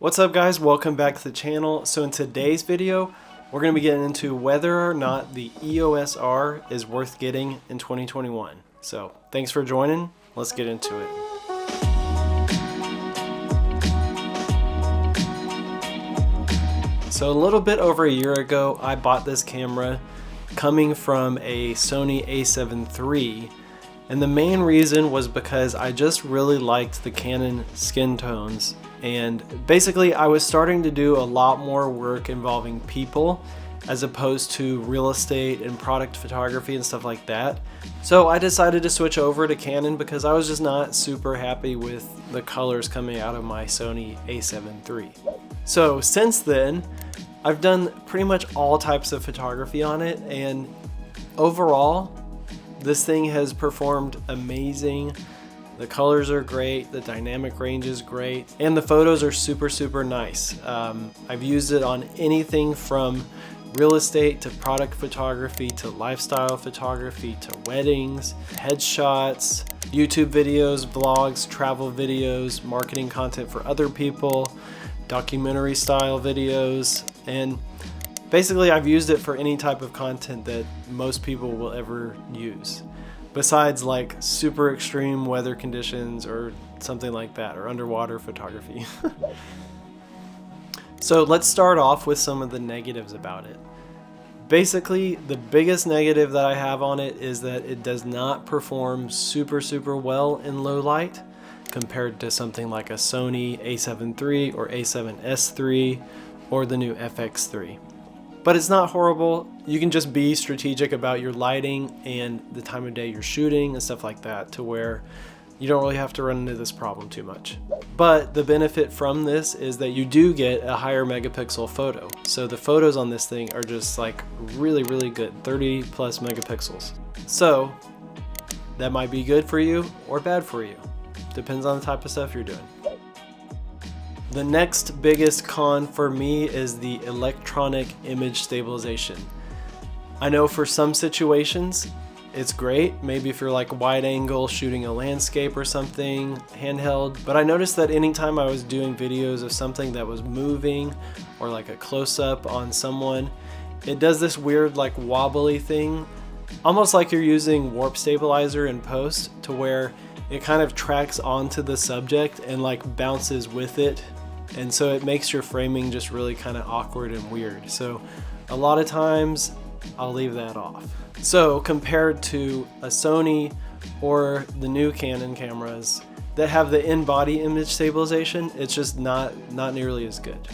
What's up guys, welcome back to the channel. So in today's video, we're going to be getting into whether or not the EOS-R is worth getting in 2021. So thanks for joining, let's get into it. So a little bit over a year ago, I bought this camera coming from a Sony a7 III. And the main reason was because I just really liked the Canon skin tones. And basically I was starting to do a lot more work involving people as opposed to real estate and product photography and stuff like that. So I decided to switch over to Canon because I was just not super happy with the colors coming out of my Sony a7 III. So since then, I've done pretty much all types of photography on it, and overall, this thing has performed amazing. The colors are great, the dynamic range is great, and the photos are super nice. I've used it on anything from real estate to product photography to lifestyle photography to weddings, headshots, YouTube videos, vlogs, travel videos, marketing content for other people, documentary style videos, and basically I've used it for any type of content that most people will ever use. Besides like super extreme weather conditions or something like that, or underwater photography. So let's start off with some of the negatives about it. Basically, the biggest negative that I have on it is that it does not perform super well in low light compared to something like a Sony a7 III or a7S III or the new FX3. But it's not horrible. You can just be strategic about your lighting and the time of day you're shooting and stuff like that to where you don't really have to run into this problem too much. But the benefit from this is that you do get a higher megapixel photo. So the photos on this thing are just like really good, 30 plus megapixels. So that might be good for you or bad for you. Depends on the type of stuff you're doing. The next biggest con for me is the electronic image stabilization. I know for some situations it's great, maybe if you're like wide angle shooting a landscape or something handheld, but I noticed that anytime I was doing videos of something that was moving or like a close-up on someone, it does this weird like wobbly thing, almost like you're using warp stabilizer in post, to where it kind of tracks onto the subject and like bounces with it. And so it makes your framing just really kind of awkward and weird. So a lot of times I'll leave that off. So compared to a Sony or the new Canon cameras that have the in-body image stabilization, it's just not nearly as good.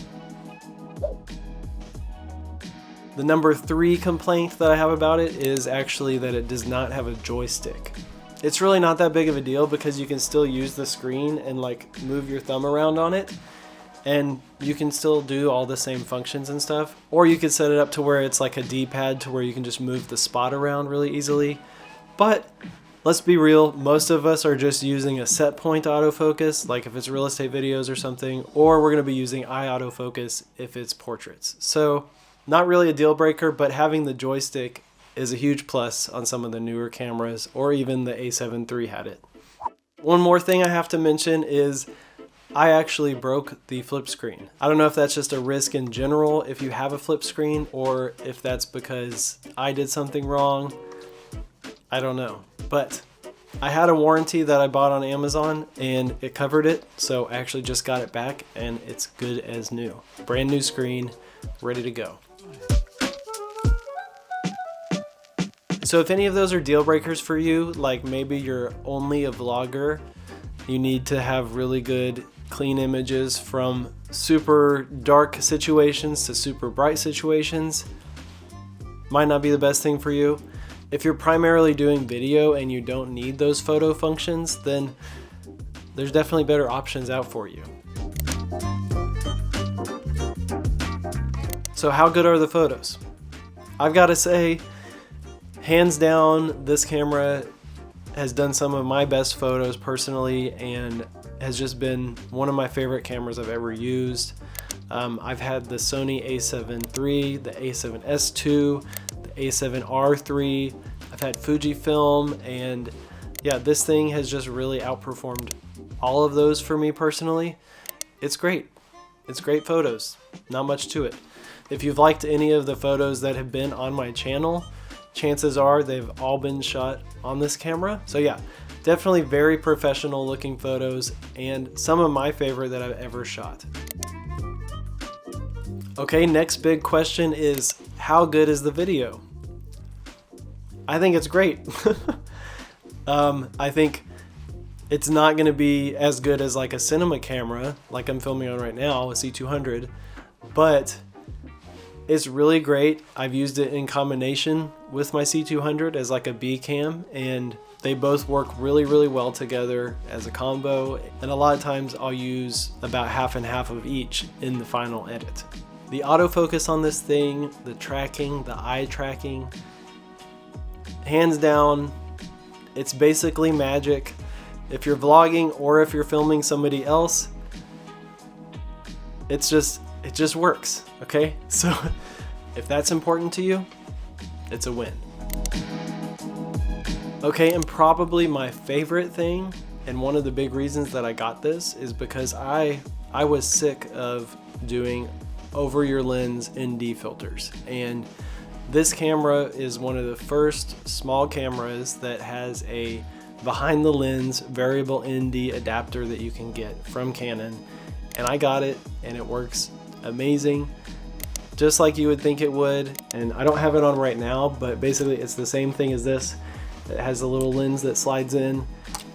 The number 3 complaint that I have about it is actually that it does not have a joystick. It's really not that big of a deal because you can still use the screen and like move your thumb around on it. And you can still do all the same functions and stuff. Or you could set it up to where it's like a D-pad to where you can just move the spot around really easily. But let's be real, most of us are just using a set point autofocus, like if it's real estate videos or something, or we're going to be using eye autofocus if it's portraits. So not really a deal breaker, but having the joystick is a huge plus on some of the newer cameras, or even the a7 III had it. One more thing I have to mention is I actually broke the flip screen. I don't know if that's just a risk in general if you have a flip screen, or if that's because I did something wrong. I don't know. But I had a warranty that I bought on Amazon and it covered it, so I actually just got it back and it's good as new. Brand new screen, ready to go. So if any of those are deal breakers for you, like maybe you're only a vlogger, you need to have really good clean images from super dark situations to super bright situations, might not be the best thing for you. If you're primarily doing video and you don't need those photo functions, then there's definitely better options out for you. So how good are the photos? I've got to say, hands down, this camera has done some of my best photos personally and has just been one of my favorite cameras I've ever used. I've had the Sony a7 III, the a7S II, the a7R III, I've had Fujifilm, and yeah, this thing has just really outperformed all of those for me personally. It's great. It's great photos, not much to it. If you've liked any of the photos that have been on my channel, chances are they've all been shot on this camera. So yeah, definitely very professional looking photos and some of my favorite that I've ever shot. Okay, next big question is, how good is the video? I think it's great. I think it's not going to be as good as like a cinema camera like I'm filming on right now, a C200, but it's really great. I've used it in combination with my C200 as like a B cam, and they both work really, really well together as a combo. And a lot of times I'll use about half and half of each in the final edit. The autofocus on this thing, the tracking, the eye tracking, hands down, it's basically magic. If you're vlogging or if you're filming somebody else, it just works, okay? So if that's important to you, it's a win. Okay, and probably my favorite thing, and one of the big reasons that I got this, is because I was sick of doing over your lens ND filters. And this camera is one of the first small cameras that has a behind the lens variable ND adapter that you can get from Canon. And I got it and it works amazing, just like you would think it would. And I don't have it on right now, but basically it's the same thing as this. It has a little lens that slides in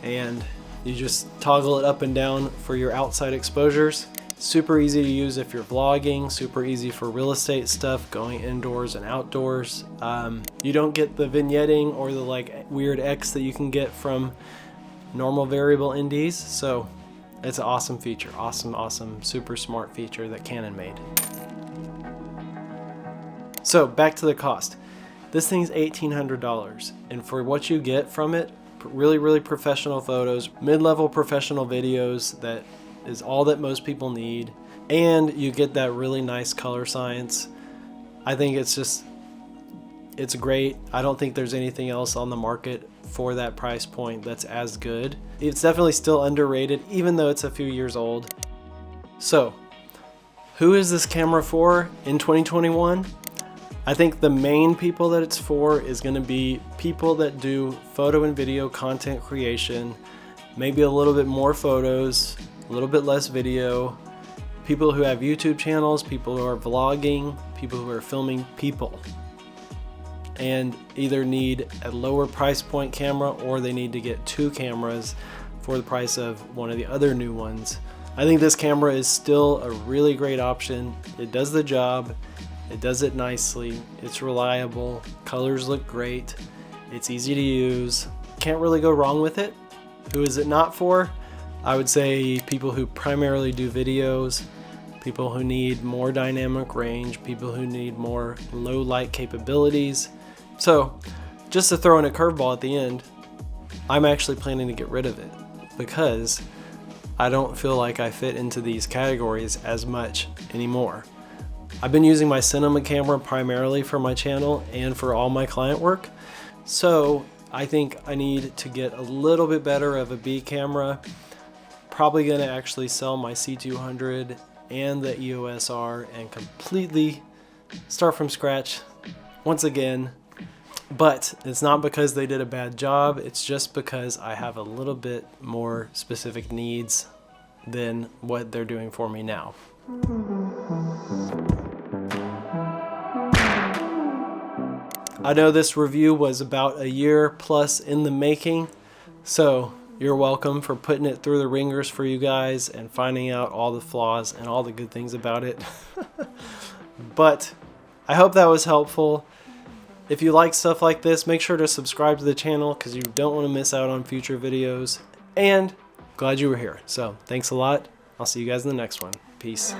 and you just toggle it up and down for your outside exposures. Super easy to use if you're vlogging, super easy for real estate stuff, going indoors and outdoors. You don't get the vignetting or the like weird X that you can get from normal variable NDs. So it's an awesome feature, awesome, super smart feature that Canon made. So back to the cost. This thing's $1,800, and for what you get from it, really professional photos, mid-level professional videos, that is all that most people need, and you get that really nice color science. I think it's great. I don't think there's anything else on the market for that price point that's as good. It's definitely still underrated, even though it's a few years old. So, who is this camera for in 2021? I think the main people that it's for is going to be people that do photo and video content creation, maybe a little bit more photos, a little bit less video, people who have YouTube channels, people who are vlogging, people who are filming people, and either need a lower price point camera or they need to get two cameras for the price of one of the other new ones. I think this camera is still a really great option. It does the job. It does it nicely. It's reliable. Colors look great. It's easy to use. Can't really go wrong with it. Who is it not for? I would say people who primarily do videos, people who need more dynamic range, people who need more low light capabilities. So just to throw in a curveball at the end, I'm actually planning to get rid of it because I don't feel like I fit into these categories as much anymore. I've been using my cinema camera primarily for my channel and for all my client work. So I think I need to get a little bit better of a B camera. Probably gonna actually sell my C200 and the EOS-R and completely start from scratch once again. But it's not because they did a bad job, it's just because I have a little bit more specific needs than what they're doing for me now. I know this review was about a year plus in the making, so you're welcome for putting it through the ringers for you guys and finding out all the flaws and all the good things about it. But I hope that was helpful. If you like stuff like this, make sure to subscribe to the channel because you don't want to miss out on future videos. And glad you were here. So thanks a lot. I'll see you guys in the next one. Peace.